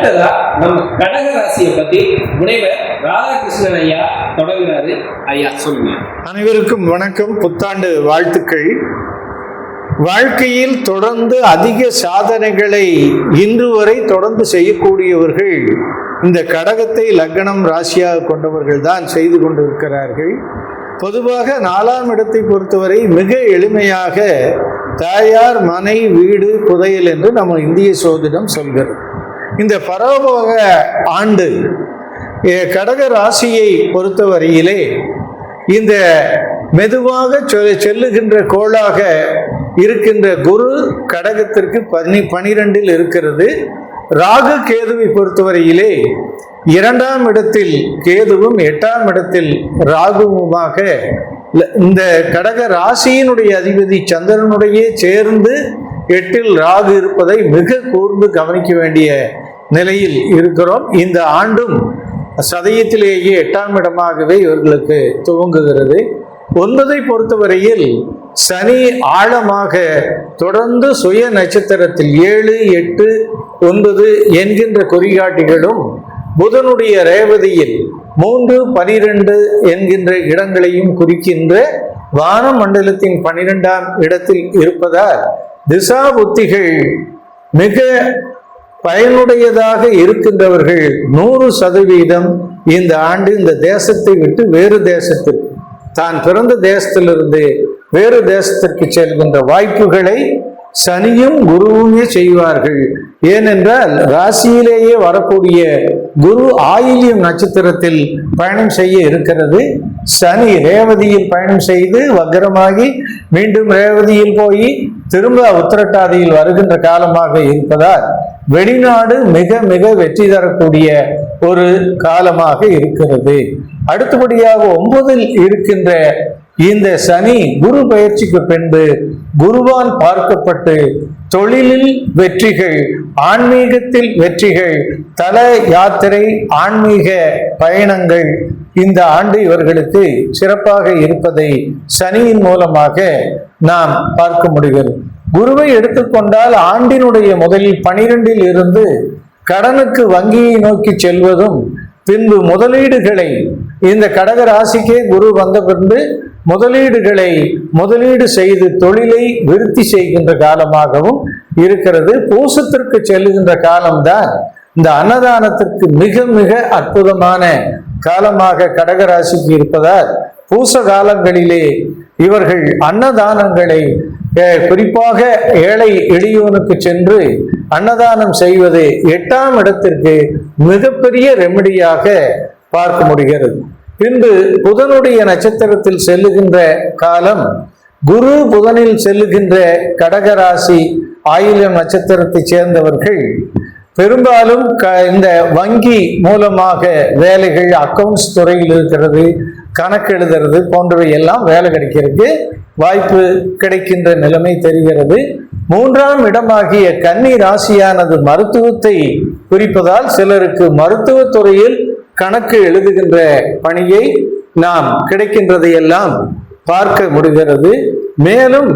அடுத்ததா நம்ம கடக ராசியை பத்தி முனைவர் ராதாகிருஷ்ணன் ஐயா தொடங்குறாரு. ஐயா சொல்லுங்க. அனைவருக்கும் வணக்கம், புத்தாண்டு வாழ்த்துக்கள். வாழ்க்கையில் தொடர்ந்து அதிக சாதனைகளை இன்று வரை தொடர்ந்து செய்யக்கூடியவர்கள் இந்த கடகத்தை லக்னம் ராசியாக கொண்டவர்கள் தான் செய்து கொண்டிருக்கிறார்கள். பொதுவாக 4ஆம் இடத்தை பொறுத்தவரை மிக எளிமையாக தாயார், மனை, வீடு, புதையல் என்று நம்ம இந்திய சோதிடம் சொல்கிறது. இந்த பரவக ஆண்டு கடக ராசியை பொறுத்தவரையிலே இந்த மெதுவாக செல்லுகின்ற கோளாக இருக்கின்ற குரு கடகத்திற்கு 12 இருக்கிறது. ராகு கேதுவை பொறுத்தவரையிலே 2ஆம் இடத்தில் கேதுவும் 8ஆம் இடத்தில் ராகுவுமாக இந்த கடக ராசியினுடைய அதிபதி சந்திரனுடைய சேர்ந்து 8இல் ராகு இருப்பதை மிக கூர்ந்து கவனிக்க வேண்டிய நிலையில் இருக்கிறோம். இந்த ஆண்டும் சதயத்திலேயே 8ஆம் இடமாகவே இவர்களுக்கு துவங்குகிறது. 9ஐ பொறுத்தவரையில் சனி ஆழமாக தொடர்ந்து சுய நட்சத்திரத்தில் 7, 8, 9 என்கின்ற குறிகாட்டிகளும் புதனுடைய ரேவதியில் 3, 12 என்கின்ற இடங்களையும் குறிக்கின்ற வான மண்டலத்தின் 12ஆம் இடத்தில் இருப்பதால் திசா புத்திகள் மிக பயனுடையதாக இருக்கின்றவர்கள் 100% இந்த ஆண்டு இந்த தேசத்தை விட்டு வேறு தேசத்திற்கு, தான் பிறந்த தேசத்திலிருந்து வேறு தேசத்திற்கு செல்கின்ற வாய்ப்புகளை சனியும் குருவுமே செய்வார்கள். ஏனென்றால் ராசியிலேயே வரக்கூடிய குரு ஆயில்யம் நட்சத்திரத்தில் பயணம் செய்ய இருக்கிறது. சனி ரேவதியில் பயணம் செய்து வக்ரமாகி மீண்டும் ரேவதியில் போய் திரும்ப உத்திரட்டாதியில் வருகின்ற காலமாக இருப்பதால் வெளிநாடு மிக மிக வெற்றி தரக்கூடிய ஒரு காலமாக இருக்கிறது. அடுத்தபடியாக 9இல் இருக்கின்ற இந்த சனி குரு பயிற்சிக்கு பின்பு குருவால் பார்க்கப்பட்டு தொழிலில் வெற்றிகள், ஆன்மீகத்தில் வெற்றிகள், தல யாத்திரை, ஆன்மீக பயணங்கள் இந்த ஆண்டு இவர்களுக்கு சிறப்பாக இருப்பதை சனியின் மூலமாக நாம் பார்க்க முடிகிறது. குருவை எடுத்துக்கொண்டால் ஆண்டினுடைய முதலில் 12இல் இருந்து கடனுக்கு வங்கியை நோக்கி செல்வதும், பின்பு முதலீடுகளை இந்த கடக ராசிக்கே குரு வந்த பின்பு முதலீடு செய்து தொழிலை விருத்தி செய்கின்ற காலமாகவும் இருக்கிறது. பூசத்திற்கு செல்லுகின்ற காலம்தான் இந்த அன்னதானத்திற்கு மிக மிக அற்புதமான காலமாக கடகராசிக்கு இருப்பதால் பூச காலங்களிலே இவர்கள் அன்னதானங்களை குறிப்பாக ஏழை எளியோனுக்கு சென்று அன்னதானம் செய்வது 8ஆம் இடத்திற்கு மிகப்பெரிய ரெமடியாக பார்க்க முடிகிறது. பின்பு புதனுடைய நட்சத்திரத்தில் செல்லுகின்ற காலம், குரு புதனில் செல்லுகின்ற கடகராசி ஆயில்யம் நட்சத்திரத்தை சேர்ந்தவர்கள் பெரும்பாலும் இந்த வங்கி மூலமாக வேலைகள், அக்கவுண்ட்ஸ் துறையில் இருக்கிறது, கணக்கு எழுதுறது போன்றவை எல்லாம் வேலை கிடைக்கிறதுக்கு வாய்ப்பு கிடைக்கின்ற நிலைமை தெரிகிறது. 3ஆம் இடமாகிய கன்னி ராசியானது மருத்துவத்தை குறிப்பதால் சிலருக்கு மருத்துவத்துறையில் கணக்கு எழுதுகின்ற பணியை நாம் கிடைக்கின்றதையெல்லாம் பார்க்க முடிகிறது. மேலும்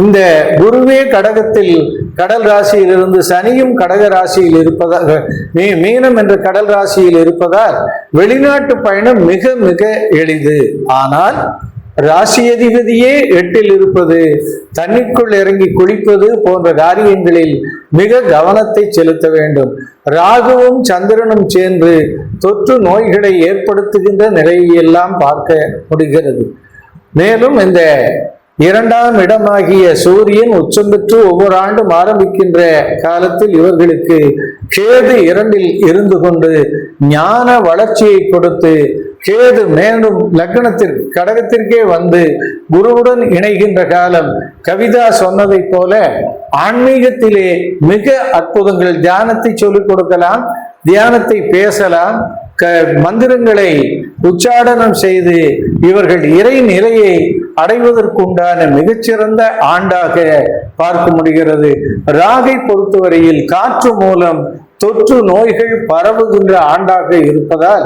இந்த குருவே கடகத்தில் கடல் ராசியில் இருந்து சனியும் கடக ராசியில் இருப்பதால், மீனம் என்ற கடல் ராசியில் இருப்பதால் வெளிநாட்டு பயணம் மிக மிக எளிது. ஆனால் ராசி அதிபதியே 8இல் இருப்பது, தண்ணிக்குள் இறங்கி குளிப்பது போன்ற காரியங்களில் மிக கவனத்தை செலுத்த வேண்டும். ராகுவும் சந்திரனும் சேர்ந்து தொற்று நோய்களை ஏற்படுத்துகின்ற நிலையெல்லாம் பார்க்க முடிகிறது. மேலும் இந்த 2ஆம் இடமாகிய சூரியன் உச்சம் பெற்று ஒவ்வொரு ஆண்டும் ஆரம்பிக்கின்ற காலத்தில் இவர்களுக்கு கேது 2இல் இருந்து கொண்டு ஞான வளர்ச்சியை கொடுத்து, கேது மேலும் லக்னத்திற்கு கடகத்திற்கே வந்து குருவுடன் இணைகின்ற காலம். கவிதா சொன்னதை போல ஆன்மீகத்திலே மிக அற்புதங்கள், தியானத்தை சொல்லிக் கொடுக்கலாம், தியானத்தை பேசலாம், மந்திரங்களை உச்சாடனம் செய்து இவர்கள் இறை நிலையை அடைவதற்குண்டான மிகச்சிறந்த ஆண்டாக பார்க்க முடிகிறது. ராகை பொறுத்தவரையில் காற்று மூலம் தொற்று நோய்கள் பரவுகின்ற ஆண்டாக இருப்பதால்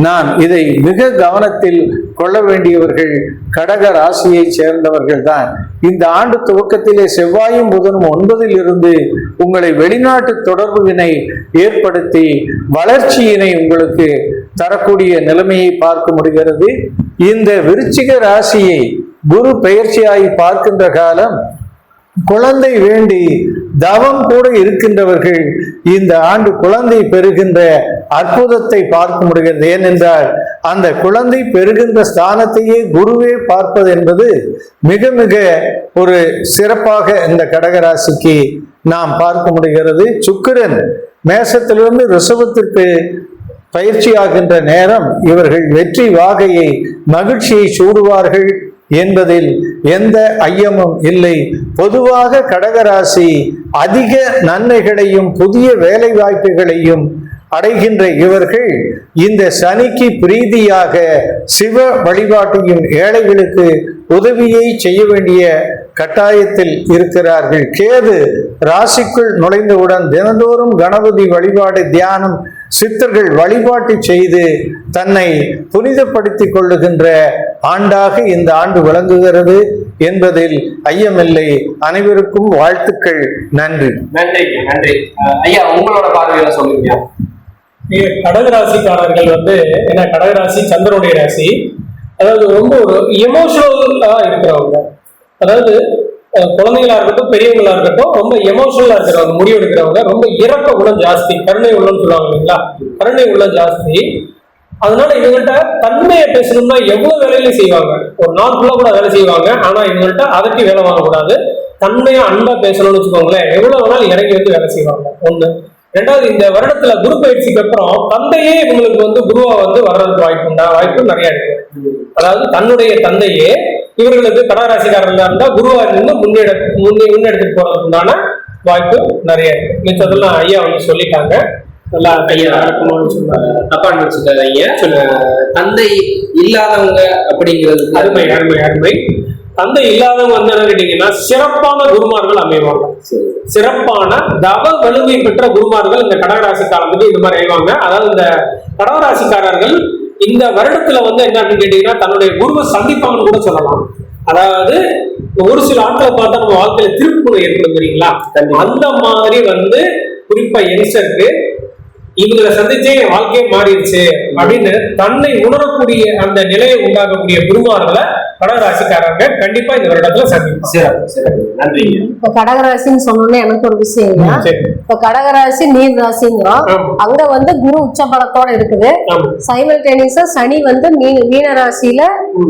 நான் இதை மிக கவனத்தில் கொள்ள வேண்டியவர்கள் கடக ராசியை சேர்ந்தவர்கள் தான். இந்த ஆண்டு துவக்கத்திலே செவ்வாயும் புதனும் 9ல் இருந்து உங்களை வெளிநாட்டு தொடர்புவினை ஏற்படுத்தி வளர்ச்சியினை உங்களுக்கு தரக்கூடிய நிலைமையை பார்க்க முடிகிறது. இந்த விருச்சிக ராசியை குரு பெயர்ச்சியாகி பார்க்கின்ற காலம் குழந்தை வேண்டி தவம் கூட இருக்கின்றவர்கள் இந்த ஆண்டு குழந்தை பெறுகின்ற அற்புதத்தை பார்க்க முடிகிறது. ஏனென்றால் அந்த குழந்தை பெறுகின்ற ஸ்தானத்தையே குருவே பார்ப்பது என்பது மிக மிக ஒரு சிறப்பாக இந்த கடகராசிக்கு நாம் பார்க்க முடிகிறது. சுக்கிரன் மேசத்திலிருந்து ரிஷபத்திற்கு பயிற்சியாகின்ற நேரம் இவர்கள் வெற்றி வாகையை மகிழ்ச்சியை சூடுவார்கள் என்பதில் எந்த ஐயமும் இல்லை. பொதுவாக கடகராசி அதிக நன்மைகளையும் புதிய வேலை வாய்ப்புகளையும் அடைகின்ற இவர்கள் இந்த சனிக்கு பிரீதியாக சிவ வழிபாட்டையும் ஏழைகளுக்கு உதவியை செய்ய வேண்டிய கட்டாயத்தில் இருக்கிறார்கள். கேது ராசிக்குள் நுழைந்தவுடன் தினந்தோறும் கணபதி வழிபாடு, தியானம், சித்தர்கள் வழிபாட்டு செய்து தன்னை புனிதப்படுத்திக் கொள்ளுகின்ற ஆண்டாக இந்த ஆண்டு விளங்குகிறது என்பதில் ஐயமில்லை. அனைவருக்கும் வாழ்த்துக்கள். நன்றி. நன்றி நன்றி ஐயா. உங்களோட பார்வையில சொல்லுங்க. கடகராசிக்காரர்கள் ஏன்னா கடகராசி சந்திரனுடைய ராசி, அதாவது ரொம்ப ஒரு எமோஷனலா இருக்கிறவங்க, அதாவது குழந்தைகளா இருக்கட்டும் பெரியவங்களா இருக்கட்டும் ரொம்ப எமோஷனலா இருக்கிறவங்க, முடிவு எடுக்கிறவங்க, ரொம்ப இறக்க உள்ளம் ஜாஸ்தி, கருணை உள்ளம் சொல்லுவாங்க இல்லைங்களா, கருணை உள்ளம் ஜாஸ்தி. அதனால இவங்கள்ட்ட தன்மையை பேசணும்னா எவ்வளவு வேலையிலும் செய்வாங்க, ஒரு நாள் ஃபுல்லா கூட வேலை செய்வாங்க. ஆனா இவங்கள்ட்ட அதற்கு வேலை வாங்கக்கூடாது, தன்மையா அன்பா பேசணும்னு வச்சுக்கோங்களேன், எவ்வளவு வேணாலும் இறங்கி வேலை செய்வாங்க. ஒண்ணு. ரெண்டாவது, இந்த வருடத்துல குரு பயிற்சிக்கு அப்புறம் தந்தையே இவங்களுக்கு குருவா வர்றதுக்கு வாய்ப்பு நிறைய இருக்கு. அதாவது தன்னுடைய தந்தையே இவர்களுக்கு கடகராசிக்காரர்களா இருந்தா குருவா இருந்து முன்னெடுத்துட்டு போறதுக்கு உண்டான வாய்ப்பு நிறைய இருக்கு. மிச்சதெல்லாம் ஐயா சொல்லிட்டாங்க. நல்லா ஐயா சொன்னாங்க. ஐயா தந்தை இல்லாதவங்க அப்படிங்கிறது அருமை அருமை அருமை. தந்தை இல்லாதவங்க என்ன கேட்டீங்கன்னா சிறப்பான குருமார்கள் அமைவாங்க. சிறப்பான தவ வலிமை பெற்ற குருமார்கள் இந்த கடகராசிக்காரங்களுக்கு இந்த மாதிரி ஆயிவாங்க. அதாவது இந்த கடகராசிக்காரர்கள் இந்த வருடத்துல என்ன அப்படின்னு கேட்டீங்கன்னா தன்னுடைய குருவை சந்திப்பாங்கன்னு கூட சொல்லலாம். அதாவது ஒரு சில ஆட்களை பார்த்தா நம்ம வாழ்க்கையில திருப்புமுனை ஏற்படும் தெரியுங்களா, அந்த மாதிரி குறிப்பா யங்ஸ்டருக்கு இவங்களை சந்திச்சே என் வாழ்க்கையே மாறிடுச்சு அப்படின்னு தன்னை உணரக்கூடிய அந்த நிலையை உண்டாக்கக்கூடிய குருமார்களை கடகராசிக்காரங்க கண்டிப்பா இந்த வருடத்துல சந்திப்பாங்க. இப்ப கடகராசின்னு சொன்னோன்னே எனக்கு ஒரு விஷயம், இப்ப கடகராசி நீர் ராசிங்கிறோம், அங்க குரு உச்ச பலத்தோட இருக்குது. சைமல்டேனியஸா சனி மீன ராசியில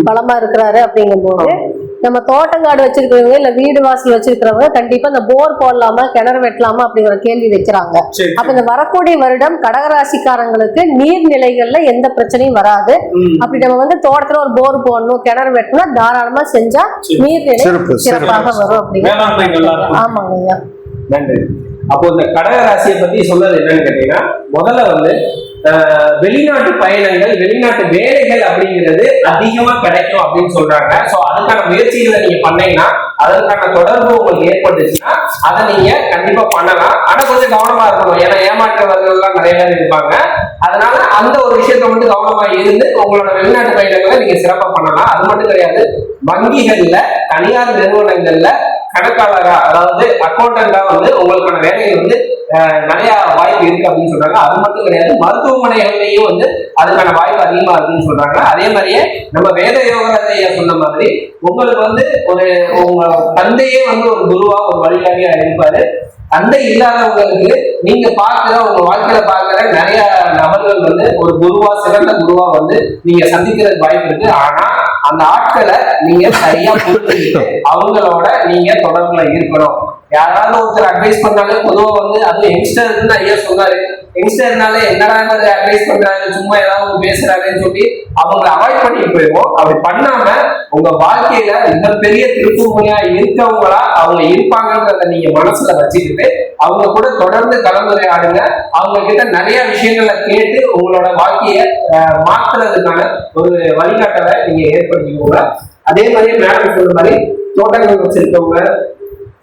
பலமா இருக்கிறாரு. அப்படிங்கும் போது நம்ம தோட்டங்காடு வச்சிருக்கிறவங்க இல்ல வீடு வாசல் வச்சிருக்கிறவங்க கண்டிப்பா இந்த போர் போடலாமா கிணறு வெட்டலாமா அப்படிங்கிற கேள்வி வைக்கிறாங்க. அப்ப இந்த வரக்கூடிய வருடம் கடகராசிக்காரங்களுக்கு நீர்நிலைகள்ல எந்த பிரச்சனையும் வராது. அப்படி நம்ம தோட்டத்துல ஒரு போர் போடணும் கிணறு வெட்டணும் தாராளமா செஞ்சா நீர்நிலை சிறப்பாக வரும் அப்படின்னு. ஆமாங்க. நன்றி. அப்போ இந்த கடகராசியை பத்தி சொன்னது என்னன்னு கேட்டீங்கன்னா, முதல்ல வெளிநாட்டு பயணங்கள், வெளிநாட்டு வேலைகள் அப்படிங்கிறது அதிகமா கிடைக்கும் அப்படின்னு சொல்றாங்க. சோ அதுக்கான முயற்சிகளை நீங்க பண்ணீங்கன்னா, அதற்கான தொடர்பு உங்களுக்கு ஏற்பட்டுச்சுன்னா அதை நீங்க கண்டிப்பா பண்ணலாம். ஆனா கொஞ்சம் கவனமா இருக்கணும், ஏன்னா ஏமாற்றவர்கள் எல்லாம் நிறைய பேர் இருப்பாங்க. அதனால அந்த ஒரு விஷயத்த கவனமா இருந்து உங்களோட வெளிநாட்டு பயணங்களை நீங்க சிறப்பா பண்ணலாம். அது மட்டும் கிடையாது, வங்கிகள்ல, தனியார் நிறுவனங்கள்ல கணக்காளரா, அதாவது அக்கௌண்டண்டா உங்களுக்கான வேலைகள் நிறைய வாய்ப்பு இருக்கு அப்படின்னு சொல்றாங்க. அது மட்டும் கிடையாது, மருத்துவமனைகள்லயும் அதுக்கான வாய்ப்பு அதிகமா இருக்குன்னு சொல்றாங்க. அதே மாதிரியே நம்ம வேத யோகத்தைய சொன்ன மாதிரி உங்களுக்கு ஒரு உங்க தந்தையே ஒரு குருவா ஒரு வழிகாட்டியா இருப்பாரு. தந்தை இல்லாதவங்களுக்கு நீங்க பார்க்கிற உங்க வாழ்க்கையில பார்க்கிற நிறைய நபர்கள் ஒரு குருவா, சிறந்த குருவா நீங்க சந்திக்கிறதுக்கு வாய்ப்பு இருக்கு. ஆனா அந்த ஆட்களை நீங்க சரியா புரிஞ்சுக்கிட்டு அவங்களோட நீங்க தொடர்புல இருக்கணும். யாராவது ஒருத்தர் அட்வைஸ் பண்ணாலே பொதுவா அது யங்ஸ்டர் ஐயா சொன்னாரு, யங்ஸ்டர்னால என்னடா அட்வைஸ் பண்றாரு, சும்மா ஏதாவது பேசுறாருன்னு சொல்லி அவங்களை அவாய்ட் பண்ணிட்டு போயிடுவோம். அப்படி பண்ணாம உங்க வாழ்க்கையில மிகப்பெரிய திருப்புமுனையா இருக்கவங்களா அவங்க இருப்பாங்கன்றத நீங்க மனசுல வச்சுக்கிட்டு அவங்க கூட தொடர்ந்து கலந்துரையாடுங்க. அவங்க கிட்ட நிறைய விஷயங்களை கேட்டு உங்களோட வாழ்க்கைய மாற்றுறதுக்கான ஒரு வழிகாட்டலை நீங்க ஏற்படுத்திக்கோங்க. அதே மாதிரி மேடம் சொன்ன மாதிரி தோட்டங்கள் வச்சிருக்கவங்க,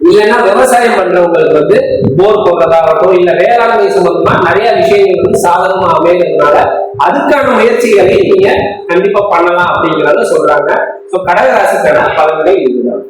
இல்லைன்னா விவசாயம் பண்றவங்களுக்கு வந்து போர் போடுறதாகட்டும் இல்ல வேளாண்மை சம்பந்தமா நிறைய விஷயங்கள் வந்து சாதகமா அமைகிறதுனால அதுக்கான முயற்சிகளை நீங்க கண்டிப்பா பண்ணலாம் அப்படிங்கிறத சொல்றாங்க. கடகராசிக்கான பலன்களை இதுதான்.